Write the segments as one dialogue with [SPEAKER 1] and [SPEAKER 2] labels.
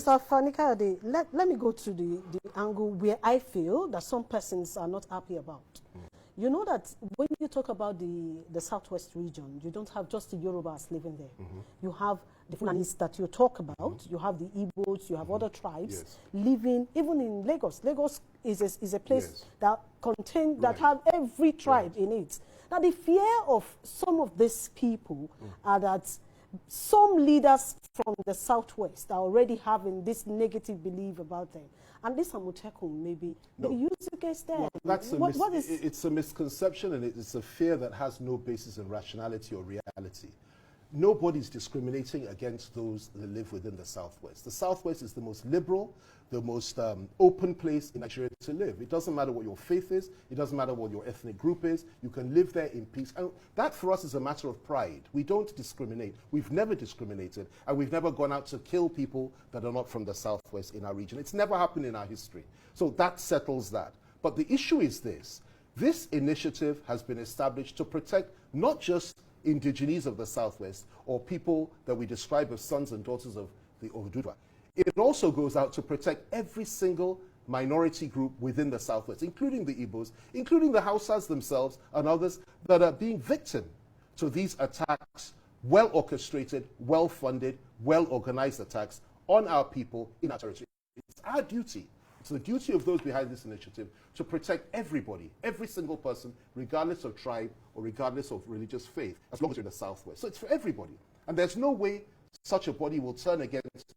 [SPEAKER 1] Mr. Fanikade, let me go to the angle where I feel that some persons are not happy about. You know that when you talk about the Southwest region, you don't have just the Yorubas living there. You have the Fulanis that you talk about, you have the Igbos, you have other tribes living, even in Lagos. Lagos is a place that contains, that have every tribe in it. Now the fear of some of these people are that some leaders from the Southwest are already having this negative belief about them. And this Amotekun maybe used against them.
[SPEAKER 2] Well, it's a misconception, and it's a fear that has no basis in rationality or reality. Nobody's discriminating against those that live within the Southwest. The Southwest is the most liberal, the most open place in Nigeria to live. It doesn't matter what your faith is. It doesn't matter what your ethnic group is. You can live there in peace. And that for us is a matter of pride. We don't discriminate. We've never discriminated, and we've never gone out to kill people that are not from the Southwest in our region. It's never happened in our history. So that settles that. But the issue is this. This initiative has been established to protect not just indigenes of the Southwest or people that we describe as sons and daughters of the Oduduwa. It also goes out to protect every single minority group within the Southwest, including the Igbos, including the Hausas themselves and others that are being victim to these attacks, well orchestrated, well funded, well organized attacks on our people in our territory. It's our duty. It's the duty of those behind this initiative to protect everybody, every single person, regardless of tribe or regardless of religious faith, as long as you're in the Southwest. So it's for everybody. And there's no way such a body will turn against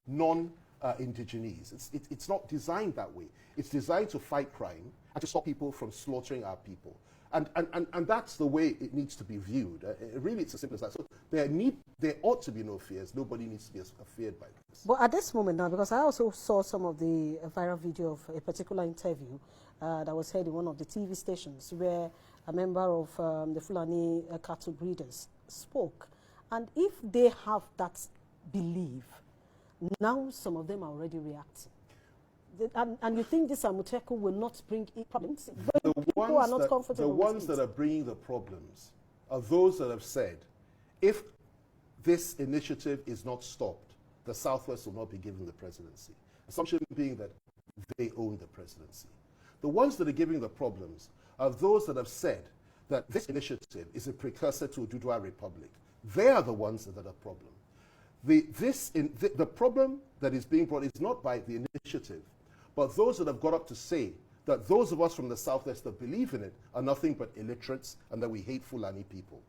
[SPEAKER 2] non-indigenes. It's not designed that way. It's designed to fight crime and to stop people from slaughtering our people. And that's the way it needs to be viewed. Really, it's as simple as that. So there ought to be no fears. Nobody needs to be feared by this.
[SPEAKER 1] But at this moment now, because I also saw some of the viral video of a particular interview that was held in one of the TV stations where a member of the Fulani cattle breeders spoke. And if they have that belief, now some of them are already reacting. And you think this Amotekun will not bring problems?
[SPEAKER 2] The ones that are bringing the problems are those that have said, if this initiative is not stopped, the Southwest will not be given the presidency. Assumption being that they own the presidency. The ones that are giving the problems are those that have said that this initiative is a precursor to Oduduwa Republic. They are the ones that are the problem. The problem that is being brought is not by the initiative, but those that have got up to say that those of us from the Southwest that believe in it are nothing but illiterates and that we hate Fulani people.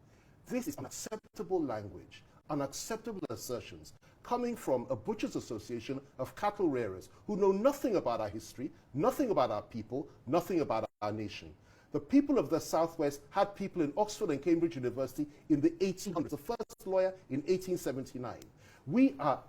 [SPEAKER 2] This is unacceptable language, unacceptable assertions coming from a butchers association of cattle rearers who know nothing about our history, nothing about our people, nothing about our nation. The people of the Southwest had people in Oxford and Cambridge University in the 1800s, the first lawyer in 1879. We are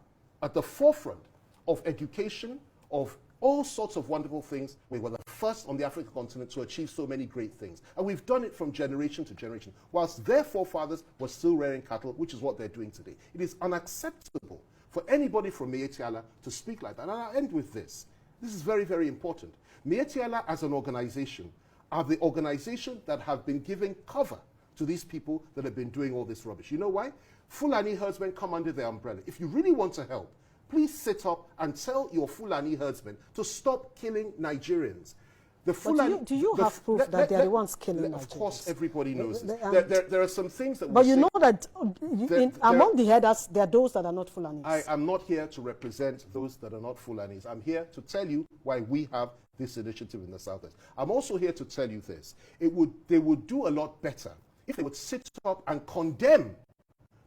[SPEAKER 2] at the forefront of education, of all sorts of wonderful things. We were the first on the African continent to achieve so many great things. And we've done it from generation to generation, whilst their forefathers were still rearing cattle, which is what they're doing today. It is unacceptable for anybody from Mietiala to speak like that. And I'll end with this. This is very, very important. Mietiala as an organization are the organization that have been giving cover to these people that have been doing all this rubbish. You know why? Fulani herdsmen come under their umbrella. If you really want to help, please sit up and tell your Fulani herdsmen to stop killing Nigerians. The Fulani,
[SPEAKER 1] do you have proof that they're the ones killing Nigerians?
[SPEAKER 2] Of course, everybody knows this. There are some things that.
[SPEAKER 1] But you know that among the herders, there are those that are not Fulanis.
[SPEAKER 2] I am not here to represent those that are not Fulanis. I'm here to tell you why we have this initiative in the Southwest. I'm also here to tell you this. They would do a lot better if they would sit up and condemn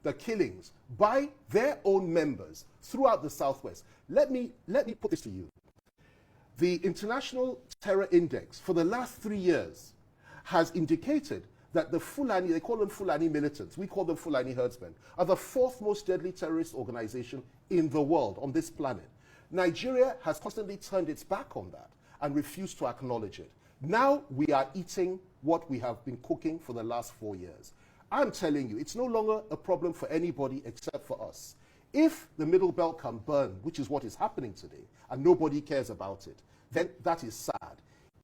[SPEAKER 2] the killings by their own members throughout the Southwest. Let me put this to you. The International Terror Index for the last 3 years has indicated that the Fulani, they call them Fulani militants, we call them Fulani herdsmen, are the 4th most deadly terrorist organization in the world, on this planet. Nigeria has constantly turned its back on that and refused to acknowledge it. Now we are eating what we have been cooking for the last 4 years. I'm telling you, it's no longer a problem for anybody except for us. If the Middle Belt can burn, which is what is happening today, and nobody cares about it, then that is sad.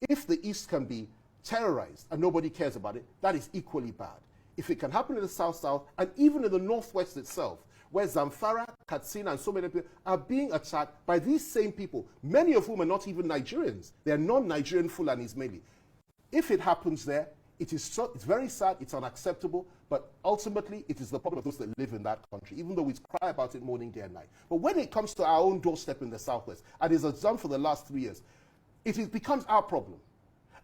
[SPEAKER 2] If the East can be terrorized and nobody cares about it, that is equally bad. If it can happen in the South-South and even in the Northwest itself, where Zamfara, Katsina, and so many people are being attacked by these same people, many of whom are not even Nigerians. They are non-Nigerian Fulanis mainly. If it happens there, it's very sad, it's unacceptable, but ultimately it is the problem of those that live in that country, even though we cry about it morning, day and night. But when it comes to our own doorstep in the Southwest, and it has done for the last 3 years, it becomes our problem.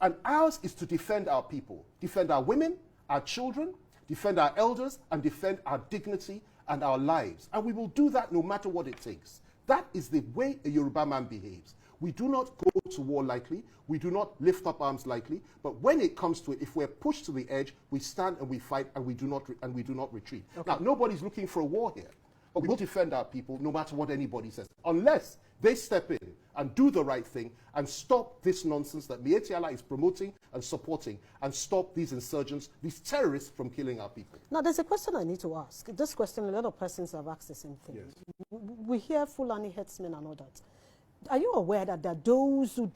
[SPEAKER 2] And ours is to defend our people, defend our women, our children, defend our elders, and defend our dignity and our lives. And we will do that no matter what it takes. That is the way a Yoruba man behaves. We do not go to war lightly. We do not lift up arms lightly. But when it comes to it, if we're pushed to the edge, we stand and we fight, and we do not retreat. Okay. Now, nobody's looking for a war here, but we will defend our people no matter what anybody says, unless they step in and do the right thing and stop this nonsense that Mieti Allah is promoting and supporting, and stop these insurgents, these terrorists, from killing our people.
[SPEAKER 1] Now, there's a question I need to ask. This question, a lot of persons have asked the same thing. Yes. We hear Fulani headsmen and all that. Are you aware that there are those who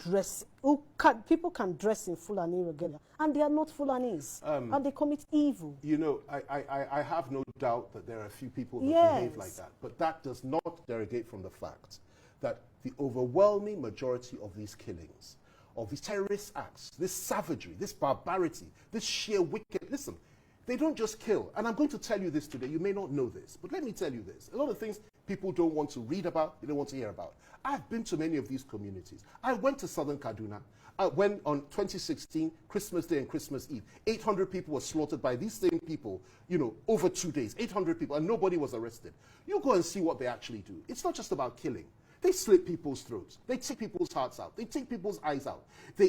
[SPEAKER 1] people can dress in Fulani regalia, and they are not Fulanis, and they commit evil?
[SPEAKER 2] You know, I have no doubt that there are a few people that behave like that, but that does not derogate from the fact that the overwhelming majority of these killings, of these terrorist acts, this savagery, this barbarity, this sheer wicked, listen, they don't just kill. And I'm going to tell you this today. You may not know this, but let me tell you this. A lot of things people don't want to read about, they don't want to hear about. I've been to many of these communities. I went to southern Kaduna. When on 2016, Christmas Day and Christmas Eve, 800 people were slaughtered by these same people, you know, over 2 days, 800 people, and nobody was arrested. You go and see what they actually do. It's not just about killing. They slit people's throats. They take people's hearts out. They take people's eyes out. They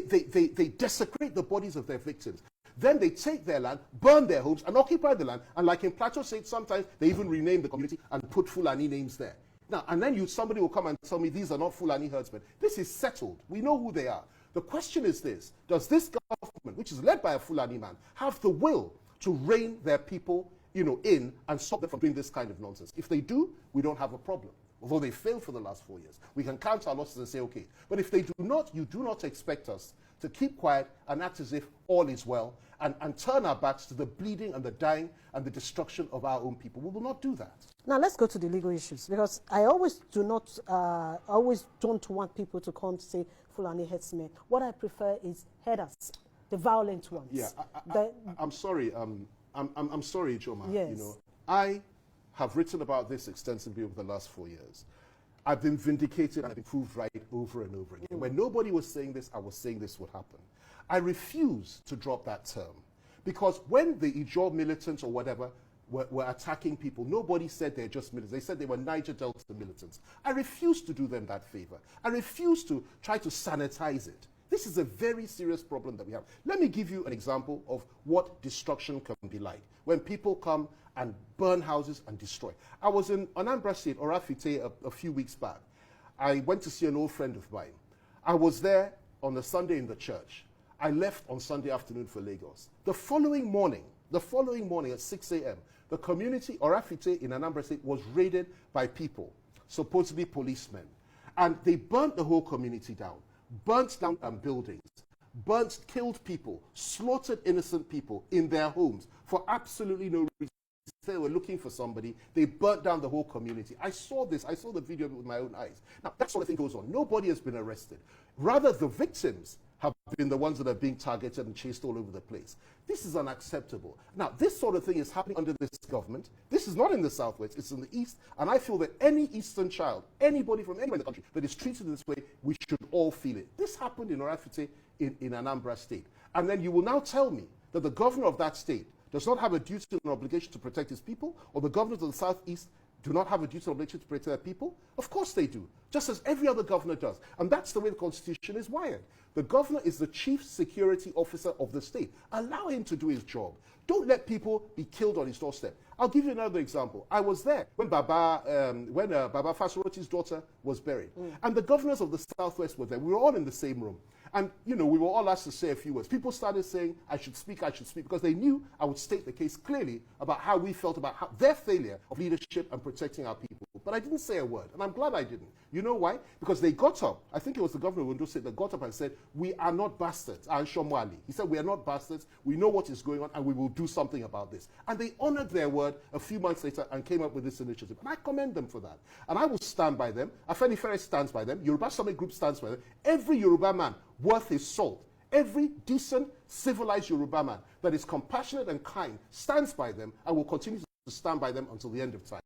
[SPEAKER 2] desecrate the bodies of their victims. Then they take their land, burn their homes, and occupy the land. And like in Plateau State, sometimes they even rename the community and put Fulani names there. Now, and then somebody will come and tell me these are not Fulani herdsmen. This is settled. We know who they are. The question is this: does this government, which is led by a Fulani man, have the will to rein their people, you know, in and stop them from doing this kind of nonsense? If they do, we don't have a problem. Although they failed for the last 4 years, we can count our losses and say, okay. But if they do not, you do not expect us to keep quiet and act as if all is well, and turn our backs to the bleeding and the dying and the destruction of our own people. We will not do that.
[SPEAKER 1] Now let's go to the legal issues, because I always don't want people to come to say Fulani headsmen. What I prefer is headers, the violent ones.
[SPEAKER 2] Yeah, I'm sorry. I'm sorry, Joma.
[SPEAKER 1] Yes.
[SPEAKER 2] You know, I have written about this extensively over the last 4 years. I've been vindicated and I've been proved right over and over again. When nobody was saying this, I was saying this would happen. I refuse to drop that term, because when the Ijaw militants or whatever were attacking people, nobody said they're just militants. They said they were Niger Delta militants. I refuse to do them that favor. I refuse to try to sanitize it. This is a very serious problem that we have. Let me give you an example of what destruction can be like when people come and burn houses and destroy. I was in Anambra State, Orafite, a few weeks back. I went to see an old friend of mine. I was there on a Sunday in the church. I left on Sunday afternoon for Lagos. The following morning at 6 a.m., the community, Orafite in Anambra State, was raided by people, supposedly policemen. And they burnt the whole community down, burnt down buildings, killed people, slaughtered innocent people in their homes for absolutely no reason. They were looking for somebody. They burnt down the whole community. I saw this. I saw the video of it with my own eyes. Now, that sort of thing goes on. Nobody has been arrested. Rather, the victims have been the ones that are being targeted and chased all over the place. This is unacceptable. Now, this sort of thing is happening under this government. This is not in the Southwest. It's in the East. And I feel that any Eastern child, anybody from anywhere in the country that is treated in this way, we should all feel it. This happened in Orafite in Anambra State. And then you will now tell me that the governor of that state does not have a duty and obligation to protect his people, or the governors of the Southeast do not have a duty and obligation to protect their people? Of course they do, just as every other governor does. And that's the way the Constitution is wired. The governor is the chief security officer of the state. Allow him to do his job. Don't let people be killed on his doorstep. I'll give you another example. I was there when Baba Fasoroti's daughter was buried. And the governors of the Southwest were there. We were all in the same room. And, you know, we were all asked to say a few words. People started saying, I should speak, because they knew I would state the case clearly about how we felt about their failure of leadership and protecting our people. But I didn't say a word, and I'm glad I didn't. You know why? Because they got up. I think it was the governor of Ondo State that got up and said, we are not bastards. And Shomwali. He said, we are not bastards. We know what is going on, and we will do something about this. And they honored their word a few months later and came up with this initiative. And I commend them for that. And I will stand by them. Afeni Ferre stands by them. Yoruba Summit Group stands by them. Every Yoruba man worth his salt, every decent, civilized Yoruba man that is compassionate and kind stands by them and will continue to stand by them until the end of time.